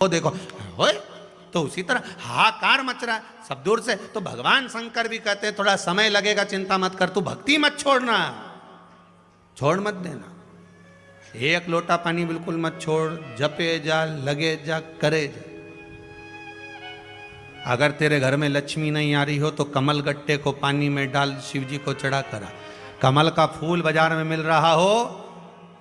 वो देखो होए, तो उसी तरह हाहाकार मच रहा है सब दूर से। तो भगवान शंकर भी कहते हैं थोड़ा समय लगेगा, चिंता मत कर, तू भक्ति मत छोड़ना, छोड़ मत देना। एक लोटा पानी बिल्कुल मत छोड़, जपे जा, लगे जा, करे जा। अगर तेरे घर में लक्ष्मी नहीं आ रही हो तो कमल गट्टे को पानी में डाल, शिव जी को चढ़ा करा। कमल का फूल बाजार में मिल रहा हो,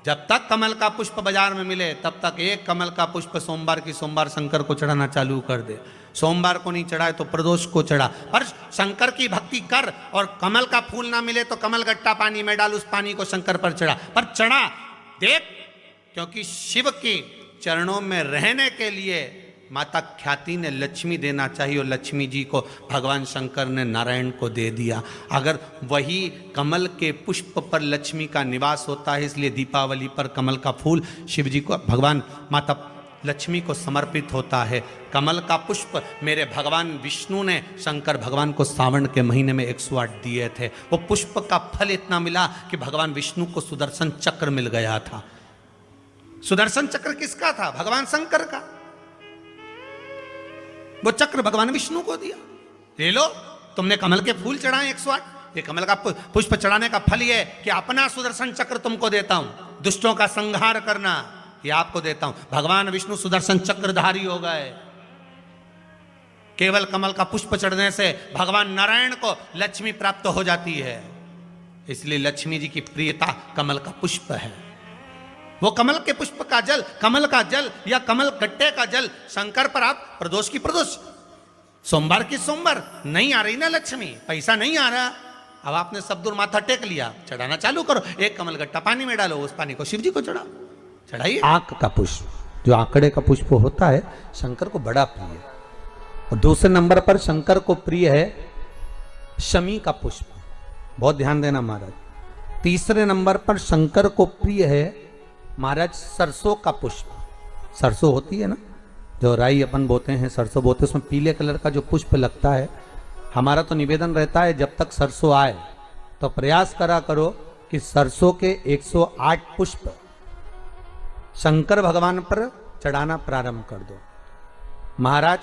जब तक कमल का पुष्प बाजार में मिले तब तक एक कमल का पुष्प सोमवार की सोमवार शंकर को चढ़ाना चालू कर दे। सोमवार को नहीं चढ़ाए तो प्रदोष को चढ़ा, पर शंकर की भक्ति कर। और कमल का फूल ना मिले तो कमल गट्टा पानी में डाल, उस पानी को शंकर पर चढ़ा, पर चढ़ा देख, क्योंकि शिव के चरणों में रहने के लिए माता ख्याति ने लक्ष्मी देना चाहिए, और लक्ष्मी जी को भगवान शंकर ने नारायण को दे दिया। अगर वही कमल के पुष्प पर लक्ष्मी का निवास होता है, इसलिए दीपावली पर कमल का फूल शिव जी को, भगवान माता लक्ष्मी को समर्पित होता है। कमल का पुष्प मेरे भगवान विष्णु ने शंकर भगवान को सावन के महीने में 108 दिए थे। वो पुष्प का फल इतना मिला कि भगवान विष्णु को सुदर्शन चक्र मिल गया था। सुदर्शन चक्र किसका था? भगवान शंकर का। वो चक्र भगवान विष्णु को दिया। ले लो, तुमने कमल के फूल चढ़ाए 108, ये कमल का पुष्प चढ़ाने का फल ये कि अपना सुदर्शन चक्र तुमको देता हूं, दुष्टों का संहार करना ये आपको देता हूं। भगवान विष्णु सुदर्शन चक्रधारी हो गए। केवल कमल का पुष्प चढ़ने से भगवान नारायण को लक्ष्मी प्राप्त हो जाती है, इसलिए लक्ष्मी जी की प्रियता कमल का पुष्प है। वो कमल के पुष्प का जल, कमल का जल या कमल गट्टे का जल शंकर पर आप प्रदोष की प्रदोष, सोमवार की सोमवार, नहीं आ रही ना लक्ष्मी, पैसा नहीं आ रहा, अब आपने सब दूर माथा टेक लिया, चढ़ाना चालू करो। एक कमल गट्टा पानी में डालो, उस पानी को शिव जी को चढ़ाओ, चढ़ाइए। आंख का पुष्प, जो आंकड़े का पुष्प होता है, शंकर को बड़ा प्रिय है। और दूसरे नंबर पर शंकर को प्रिय है शमी का पुष्प, बहुत ध्यान देना महाराज। तीसरे नंबर पर शंकर को प्रिय है महाराज सरसों का पुष्प। सरसों होती है ना, जो राई अपन बोते हैं, सरसों बोते हैं, उसमें पीले कलर का जो पुष्प लगता है। हमारा तो निवेदन रहता है जब तक सरसों आए तो प्रयास करा करो कि सरसों के 108 पुष्प शंकर भगवान पर चढ़ाना प्रारंभ कर दो। महाराज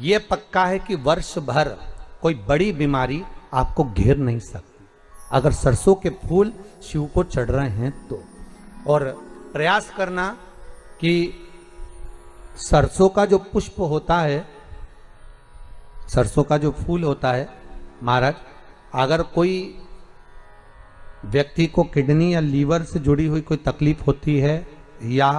ये पक्का है कि वर्ष भर कोई बड़ी बीमारी आपको घेर नहीं सकती अगर सरसों के फूल शिव को चढ़ रहे हैं तो। और प्रयास करना कि सरसों का जो पुष्प होता है, सरसों का जो फूल होता है महाराज, अगर कोई व्यक्ति को किडनी या लीवर से जुड़ी हुई कोई तकलीफ होती है, या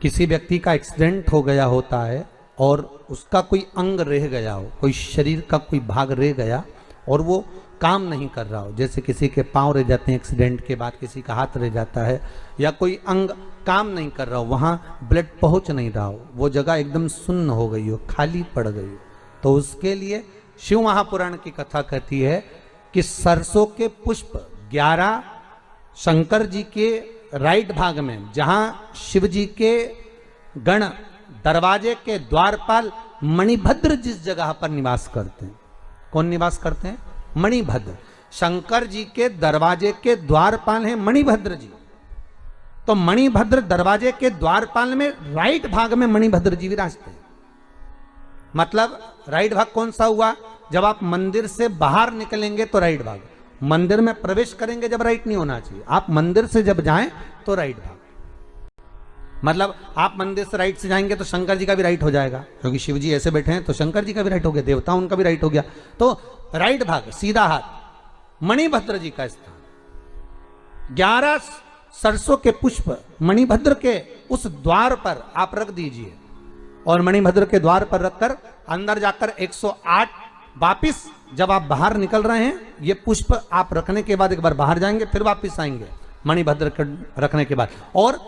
किसी व्यक्ति का एक्सीडेंट हो गया होता है और उसका कोई अंग रह गया हो, कोई शरीर का कोई भाग रह गया और वो काम नहीं कर रहा हो, जैसे किसी के पांव रह जाते हैं एक्सीडेंट के बाद, किसी का हाथ रह जाता है, या कोई अंग काम नहीं कर रहा हो, वहाँ ब्लड पहुँच नहीं रहा हो, वो जगह एकदम सुन्न हो गई हो, खाली पड़ गई हो, तो उसके लिए शिव महापुराण की कथा कहती है कि सरसों के पुष्प 11 शंकर जी के राइट भाग में, जहाँ शिव जी के गण दरवाजे के द्वारपाल मणिभद्र जिस जगह पर निवास करते हैं, कौन निवास करते हैं? मणिभद्र। शंकर जी के दरवाजे के द्वारपाल हैं मणिभद्र जी। तो मणिभद्र दरवाजे के द्वारपाल में राइट भाग में मणिभद्र जी विराजते हैं। मतलब राइट भाग कौन सा हुआ? जब आप मंदिर से बाहर निकलेंगे तो राइट भाग, मंदिर में प्रवेश करेंगे जब राइट नहीं होना चाहिए, आप मंदिर से जब जाएं तो राइट भाग। मतलब आप मंदिर से राइट से जाएंगे तो शंकर जी का भी राइट हो जाएगा, क्योंकि शिव जी ऐसे बैठे हैं तो शंकर जी का भी राइट हो गया, देवता उनका भी राइट हो गया, तो राइट भाग सीधा हाथ मणिभद्र जी का स्थान। 11 सरसों के पुष्प मणिभद्र के उस द्वार पर आप रख दीजिए, और मणिभद्र के द्वार पर रखकर अंदर जाकर 108 वापिस जब आप बाहर निकल रहे हैं, ये पुष्प आप रखने के बाद एक बार बाहर जाएंगे, फिर वापिस आएंगे मणिभद्र के रखने के बाद, और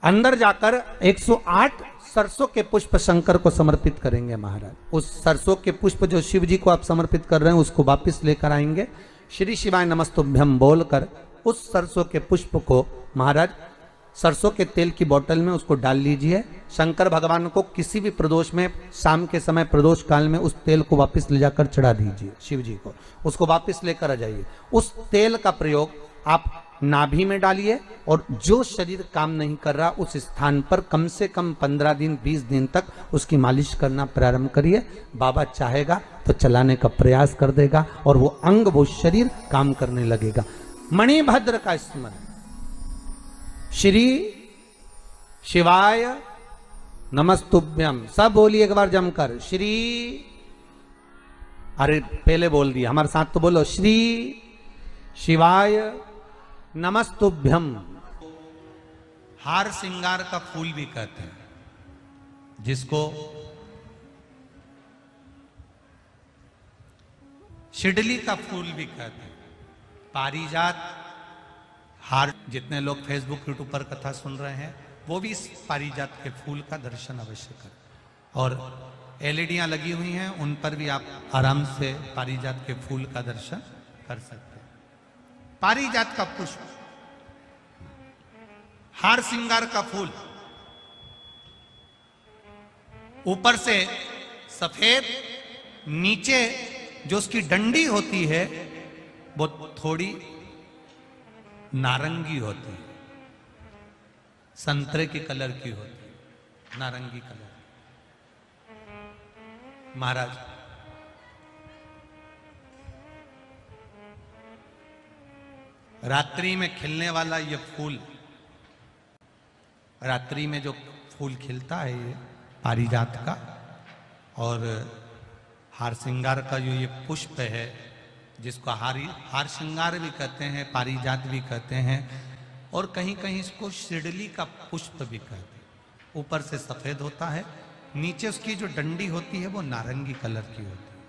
अंदर जाकर 108 सरसों के पुष्प शंकर को समर्पित करेंगे महाराज। उस सरसों के पुष्प जो शिव जी को आप समर्पित कर रहे हैं उसको वापस लेकर आएंगे, श्री शिवाय नमस्तुभ्यम बोलकर उस सरसों के पुष्प को महाराज सरसों के तेल की बोतल में उसको डाल लीजिए। शंकर भगवान को किसी भी प्रदोष में, शाम के समय प्रदोष काल में उस तेल को वापस ले जाकर चढ़ा दीजिए शिव जी को, उसको वापस लेकर आ जाइए। उस तेल का प्रयोग आप नाभि में डालिए और जो शरीर काम नहीं कर रहा उस स्थान पर कम से कम 15 दिन 20 दिन तक उसकी मालिश करना प्रारंभ करिए। बाबा चाहेगा तो चलाने का प्रयास कर देगा और वो अंग वो शरीर काम करने लगेगा। मणिभद्र का स्मरण, श्री शिवाय नमस्तुभ्यम, सब बोलिए एक बार जमकर, श्री, अरे पहले बोल दिया, हमारे साथ तो बोलो, श्री शिवाय नमस्तुभ्यम। हार श्रृंगार का फूल भी कहते हैं, जिसको शिडली का फूल भी कहते हैं, पारिजात। हार, जितने लोग फेसबुक यूट्यूब पर कथा सुन रहे हैं वो भी इस पारिजात के फूल का दर्शन अवश्य करें। और एलईडियां लगी हुई हैं, उन पर भी आप आराम से पारिजात के फूल का दर्शन कर सकते हैं। पारिजात का पुष्प, हार श्रृंगार का फूल, ऊपर से सफेद, नीचे जो उसकी डंडी होती है वो थोड़ी नारंगी होती है, संतरे की कलर की होती है, नारंगी कलर। महाराज रात्रि में खिलने वाला ये फूल, रात्रि में जो फूल खिलता है ये पारिजात का, और हार श्रृंगार का जो ये पुष्प है जिसको हार श्रृंगार भी कहते हैं, पारिजात भी कहते हैं, और कहीं कहीं इसको शिडली का पुष्प भी कहते हैं। ऊपर से सफेद होता है, नीचे उसकी जो डंडी होती है वो नारंगी कलर की होती है।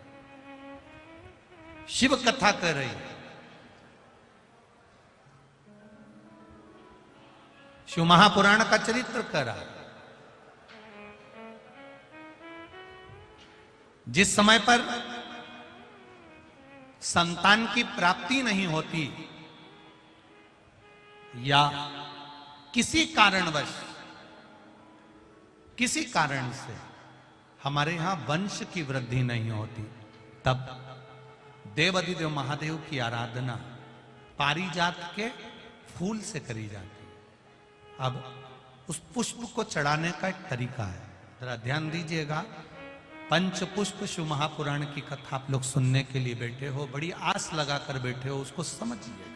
शिव कथा कर रही है, शिव महापुराण का चरित्र कर रहा है। जिस समय पर संतान की प्राप्ति नहीं होती या किसी कारणवश, किसी कारण से हमारे यहां वंश की वृद्धि नहीं होती, तब देवाधिदेव महादेव की आराधना पारिजात के फूल से करी जाती है। अब उस पुष्प को चढ़ाने का एक तरीका है, जरा ध्यान दीजिएगा। पंच पुष्प शिव महापुराण की कथा आप लोग सुनने के लिए बैठे हो, बड़ी आस लगाकर बैठे हो, उसको समझिए।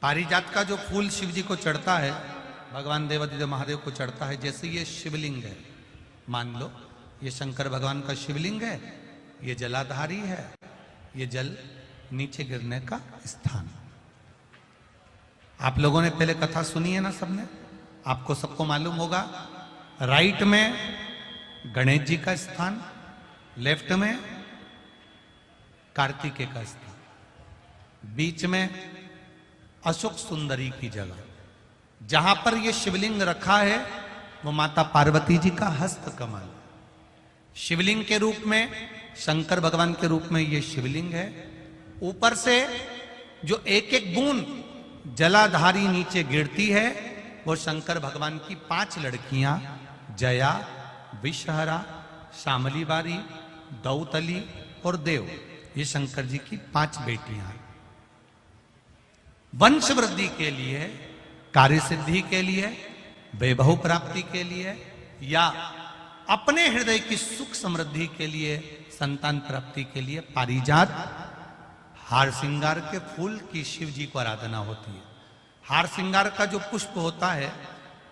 पारिजात का जो फूल शिव जी को चढ़ता है, भगवान देवाधिदेव महादेव को चढ़ता है, जैसे ये शिवलिंग है, मान लो ये शंकर भगवान का शिवलिंग है, ये जलाधारी है, ये जल नीचे गिरने का स्थान। आप लोगों ने पहले कथा सुनी है ना सबने, आपको सबको मालूम होगा। राइट में गणेश जी का स्थान, लेफ्ट में कार्तिकेय का स्थान, बीच में अशोक सुंदरी की जगह। जहां पर यह शिवलिंग रखा है वो माता पार्वती जी का हस्त कमल, शिवलिंग के रूप में, शंकर भगवान के रूप में यह शिवलिंग है। ऊपर से जो एक एक बूंद जलाधारी नीचे गिरती है वो शंकर भगवान की 5 लड़कियां, जया, विषहरा, शामली बारी, दौतली और देव, ये शंकर जी की 5 बेटियां हैं। वंश वृद्धि के लिए, कार्य सिद्धि के लिए, वैभव प्राप्ति के लिए, या अपने हृदय की सुख समृद्धि के लिए, संतान प्राप्ति के लिए पारिजात हार श्रृंगार के फूल की शिव जी को आराधना होती है। हार श्रृंगार का जो पुष्प होता है,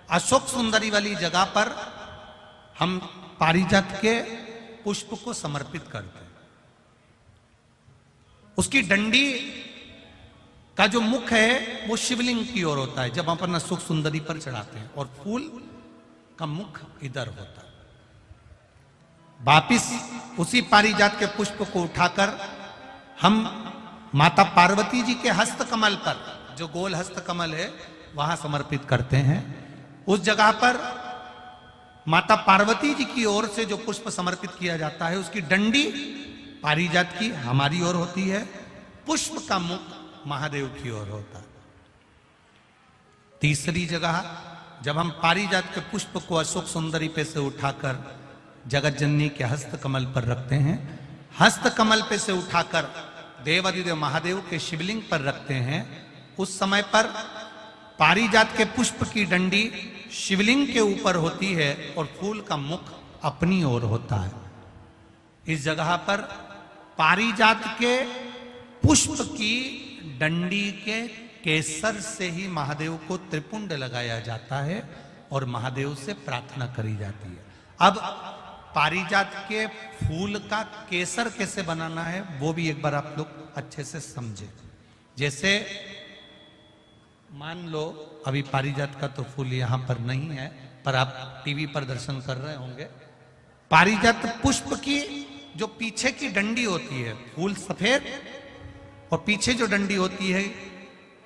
अशोक सुंदरी वाली जगह पर हम पारिजात के पुष्प को समर्पित करते हैं। उसकी डंडी का जो मुख है वो शिवलिंग की ओर होता है जब हम अपना सुख सुंदरी पर चढ़ाते हैं, और फूल का मुख इधर होता है। वापिस उसी पारिजात के पुष्प को उठाकर हम माता पार्वती जी के हस्त कमल पर, जो गोल हस्त कमल है, वहां समर्पित करते हैं। उस जगह पर माता पार्वती जी की ओर से जो पुष्प समर्पित किया जाता है, उसकी डंडी पारिजात की हमारी ओर होती है, पुष्प का मुख महादेव की ओर होता है। तीसरी जगह जब हम पारिजात के पुष्प को अशोक सुंदरी पे से उठाकर जगत जननी के हस्त कमल पर रखते हैं, हस्त कमल पे से उठाकर देवादिदेव महादेव के शिवलिंग पर रखते हैं, उस समय पर पारिजात के पुष्प की डंडी शिवलिंग के ऊपर होती है और फूल का मुख अपनी ओर होता है। इस जगह पर पारिजात के पुष्प की डंडी के केसर से ही महादेव को त्रिपुंड लगाया जाता है और महादेव से प्रार्थना करी जाती है। अब पारिजात के फूल का केसर कैसे बनाना है वो भी एक बार आप लोग अच्छे से समझे। जैसे मान लो अभी पारिजात का तो फूल यहां पर नहीं है, पर आप टीवी पर दर्शन कर रहे होंगे। पारिजात पुष्प की जो पीछे की डंडी होती है, फूल सफेद और पीछे जो डंडी होती है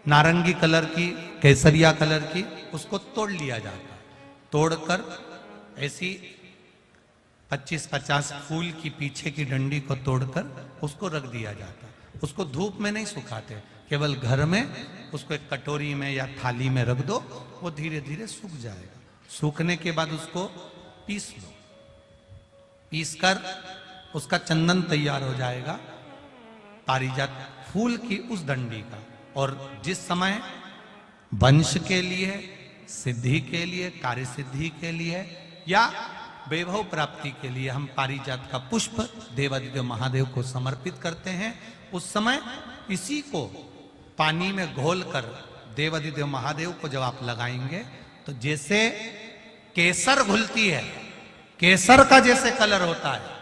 नारंगी कलर की, केसरिया कलर की, उसको तोड़ लिया जाता है। तोड़कर ऐसी 25-50 फूल की पीछे की डंडी को तोड़कर उसको रख दिया जाता है। उसको धूप में नहीं सुखाते, केवल घर में उसको एक कटोरी में या थाली में रख दो, वो धीरे धीरे सूख जाएगा। सूखने के बाद उसको पीस लो, पीसकर उसका चंदन तैयार हो जाएगा पारिजात फूल की उस डंडी का। और जिस समय वंश के लिए, सिद्धि के लिए, कार्य सिद्धि के लिए या वैभव प्राप्ति के लिए हम पारिजात का पुष्प देवादिदेव महादेव को समर्पित करते हैं, उस समय इसी को पानी में घोलकर देवादिदेव महादेव को जब आप लगाएंगे तो जैसे केसर घुलती है, केसर का जैसे कलर होता है,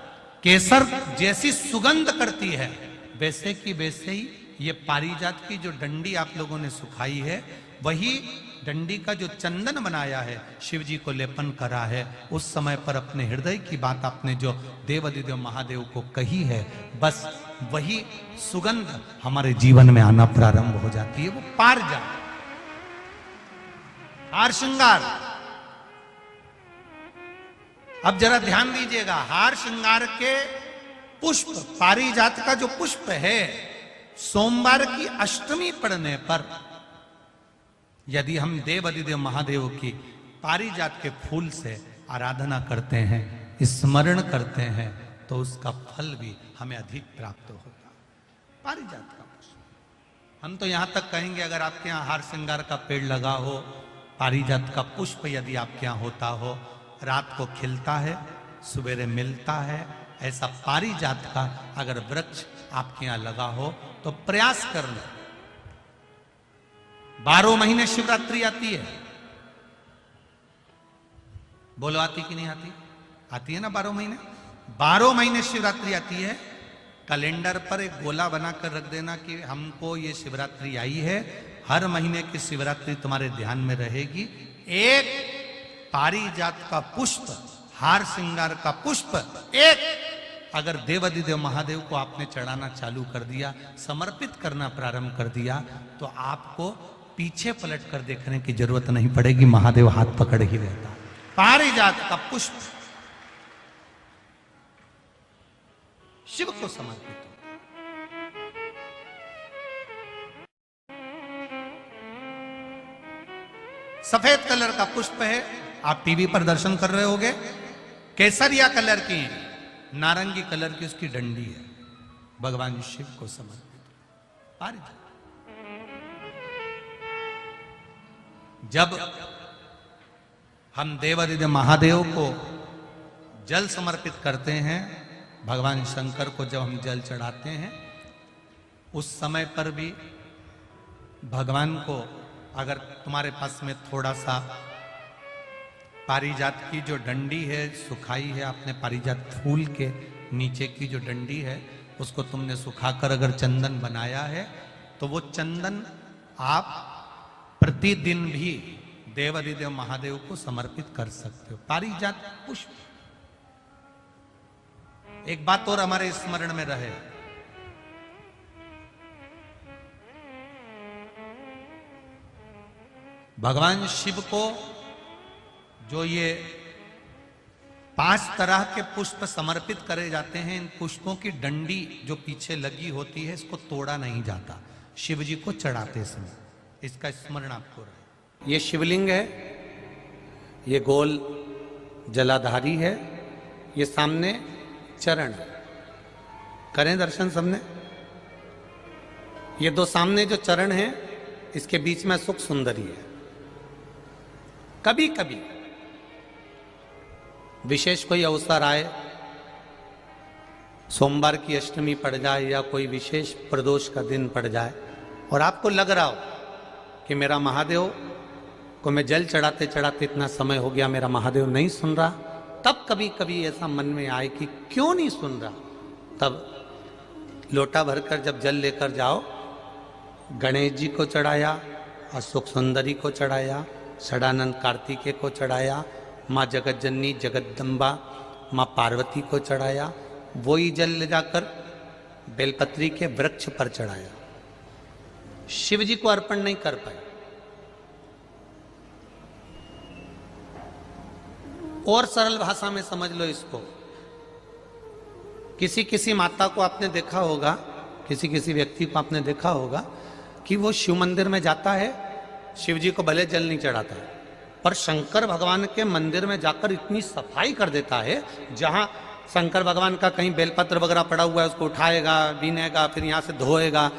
केसर जैसी सुगंध करती है, वैसे की वैसे ही ये पारिजात की जो डंडी आप लोगों ने सुखाई है, वही डंडी का जो चंदन बनाया है, शिव जी को लेपन करा है, उस समय पर अपने हृदय की बात आपने जो देवादिदेव महादेव को कही है, बस वही सुगंध हमारे जीवन में आना प्रारंभ हो जाती है। वो पारिजात हार श्रृंगार। अब जरा ध्यान दीजिएगा, हार श्रृंगार के पुष्प, पारिजात का जो पुष्प है, सोमवार की अष्टमी पड़ने पर यदि हम देवादिदेव महादेव की पारिजात के फूल से आराधना करते हैं, स्मरण करते हैं, तो उसका फल भी हमें अधिक प्राप्त होगा। पारिजात का पुष्प, हम तो यहां तक कहेंगे अगर आपके यहां हार श्रृंगार का पेड़ लगा हो, पारिजात का पुष्प यदि आपके यहां होता हो, रात को खिलता है, सवेरे मिलता है, ऐसा पारिजात का अगर वृक्ष आपके यहां लगा हो तो प्रयास करना। 12 महीने शिवरात्रि आती है, बोलो आती कि नहीं आती? आती है ना 12 महीने। 12 महीने शिवरात्रि आती है। कैलेंडर पर एक गोला बनाकर रख देना कि हमको ये शिवरात्रि आई है, हर महीने की शिवरात्रि तुम्हारे ध्यान में रहेगी। एक पारिजात का पुष्प, हार श्रृंगार का पुष्प एक अगर देवादिदेव महादेव को आपने चढ़ाना चालू कर दिया, समर्पित करना प्रारंभ कर दिया, तो आपको पीछे पलट कर देखने की जरूरत नहीं पड़ेगी, महादेव हाथ पकड़ ही रहता। पारिजात का पुष्प शिव को समर्पित हो। सफेद कलर का पुष्प है, आप टीवी पर दर्शन कर रहे होंगे। केसरिया कलर की, नारंगी कलर की उसकी डंडी है, भगवान शिव को समर्पित पारिजात। जब हम देवादिदेव महादेव को जल समर्पित करते हैं, भगवान शंकर को जब हम जल चढ़ाते हैं, उस समय पर भी भगवान को, अगर तुम्हारे पास में थोड़ा सा पारिजात की जो डंडी है सुखाई है, आपने पारिजात फूल के नीचे की जो डंडी है उसको तुमने सुखाकर अगर चंदन बनाया है, तो वो चंदन आप प्रतिदिन भी देवादिदेव महादेव को समर्पित कर सकते हो। पारिजात पुष्प। एक बात और हमारे स्मरण में रहे, भगवान शिव को जो ये 5 तरह के पुष्प समर्पित करे जाते हैं, इन पुष्पों की डंडी जो पीछे लगी होती है, इसको तोड़ा नहीं जाता शिव जी को चढ़ाते समय। इसका स्मरण आपको रहे। ये शिवलिंग है, ये गोल जलाधारी है, ये सामने चरण है। करें दर्शन सबने। ये दो सामने जो चरण है, इसके बीच में सुख सुंदरी है। कभी कभी विशेष कोई अवसर आए, सोमवार की अष्टमी पड़ जाए या कोई विशेष प्रदोष का दिन पड़ जाए और आपको लग रहा हो कि मेरा महादेव को मैं जल चढ़ाते चढ़ाते इतना समय हो गया, मेरा महादेव नहीं सुन रहा, तब कभी कभी ऐसा मन में आए कि क्यों नहीं सुन रहा, तब लोटा भरकर जब जल लेकर जाओ, गणेश जी को चढ़ाया, अशोक सुंदरी को चढ़ाया, षडानंद कार्तिकेय को चढ़ाया, माँ जगत जननी जगदम्बा माँ पार्वती को चढ़ाया, वही जल ले जाकर बेलपत्री के वृक्ष पर चढ़ाया। शिव जी को अर्पण नहीं कर पाए। और सरल भाषा में समझ लो इसको, किसी किसी माता को आपने देखा होगा, किसी किसी व्यक्ति को आपने देखा होगा कि वो शिव मंदिर में जाता है, शिव जी को भले जल नहीं चढ़ाता है, पर शंकर भगवान के मंदिर में जाकर इतनी सफाई कर देता है, जहां शंकर भगवान का कहीं बेलपत्र वगैरह पड़ा हुआ है उसको उठाएगा, बीनेगा, फिर यहाँ से धोएगा,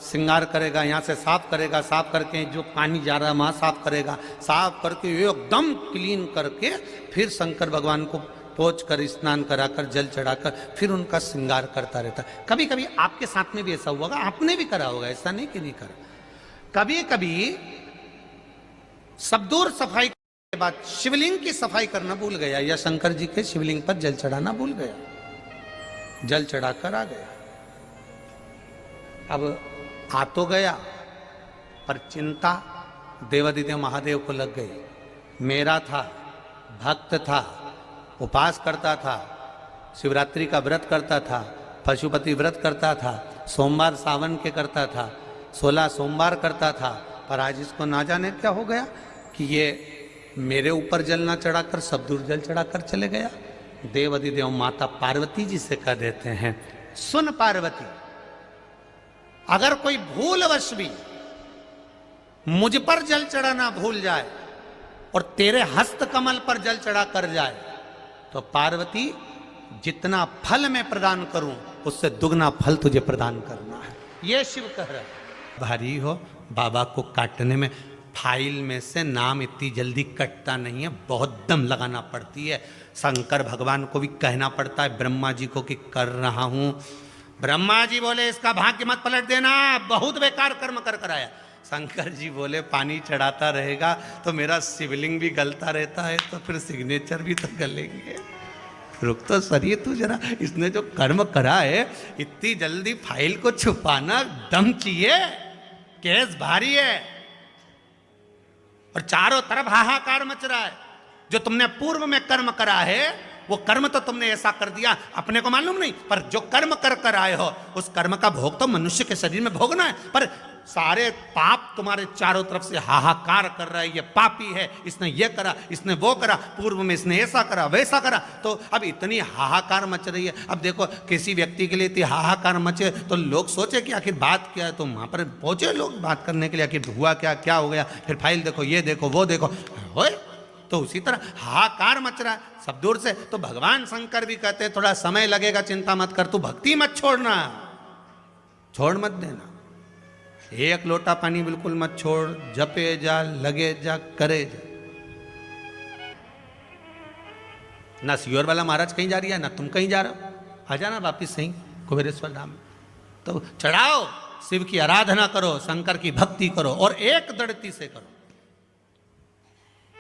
श्रृंगार करेगा, यहाँ से साफ करेगा, साफ करके जो पानी जा रहा है वहाँ साफ करेगा, साफ करके एकदम क्लीन करके फिर शंकर भगवान को पोंछ कर स्नान कराकर जल चढ़ाकर फिर उनका श्रृंगार करता रहता है। कभी कभी आपके साथ में भी ऐसा हुआ होगा, आपने भी करा होगा, ऐसा नहीं कि नहीं करा। कभी कभी सब दूर सफाई के बाद शिवलिंग की सफाई करना भूल गया या शंकर जी के शिवलिंग पर जल चढ़ाना भूल गया, जल चढ़ाकर आ गया। अब आ तो गया, पर चिंता देवादिदेव महादेव को लग गई। मेरा था, भक्त था, उपास करता था, शिवरात्रि का व्रत करता था, पशुपति व्रत करता था, सोमवार सावन के करता था, 16 सोमवार करता था, पर आज इसको ना जाने क्या हो गया कि ये मेरे ऊपर जल ना चढ़ाकर सब दूर जल चढ़ाकर चले गया। देवादिदेव माता पार्वती जी से कह देते हैं, सुन पार्वती, अगर कोई भूलवश भी मुझ पर जल चढ़ाना भूल जाए और तेरे हस्त कमल पर जल चढ़ा कर जाए, तो पार्वती जितना फल मैं प्रदान करूं उससे दुगना फल तुझे प्रदान करना है। ये शिव कह रहा है। भारी हो बाबा को काटने में, फाइल में से नाम इतनी जल्दी कटता नहीं है, बहुत दम लगाना पड़ती है। शंकर भगवान को भी कहना पड़ता है ब्रह्मा जी को कि कर रहा हूं। ब्रह्मा जी बोले इसका भाग्य मत पलट देना, बहुत बेकार कर्म कर कर आया। शंकर जी बोले पानी चढ़ाता रहेगा तो मेरा शिवलिंग भी गलता रहता है, तो फिर सिग्नेचर भी तो गलेंगे। रुक तो सरिए तू जरा, इसने जो कर्म करा है इतनी जल्दी फाइल को छुपाना दम चाहिए, केस भारी है और चारों तरफ हाहाकार मच रहा है। जो तुमने पूर्व में कर्म करा है वो कर्म तो तुमने ऐसा कर दिया, अपने को मालूम नहीं, पर जो कर्म कर कर आए हो उस कर्म का भोग तो मनुष्य के शरीर में भोगना है। पर सारे पाप तुम्हारे चारों तरफ से हाहाकार कर रहा है, ये पापी है, इसने ये करा, इसने वो करा, पूर्व में इसने ऐसा करा वैसा करा, तो अब इतनी हाहाकार मच रही है। अब देखो किसी व्यक्ति के लिए इतनी हाहाकार मचे तो लोग सोचे कि आखिर बात क्या है, तो वहां पर पहुंचे लोग बात करने के लिए, आखिर हुआ क्या, क्या हो गया, फिर फाइल देखो, ये देखो, वो देखो, होए तो उसी तरह हाहाकार मच रहा है सब दूर से। तो भगवान शंकर भी कहते हैं थोड़ा समय लगेगा, चिंता मत कर, तू भक्ति मत छोड़ना, छोड़ मत देना, एक लोटा पानी बिल्कुल मत छोड़, जपे जा, लगे जा, करे जा। ना सियोर वाला महाराज कहीं जा रही है, ना तुम कहीं जा रहे हो, आ जाना वापिस सही कुबेरेश्वर धाम में। तो चढ़ाओ, शिव की आराधना करो, शंकर की भक्ति करो और एक दृढ़ता से करो।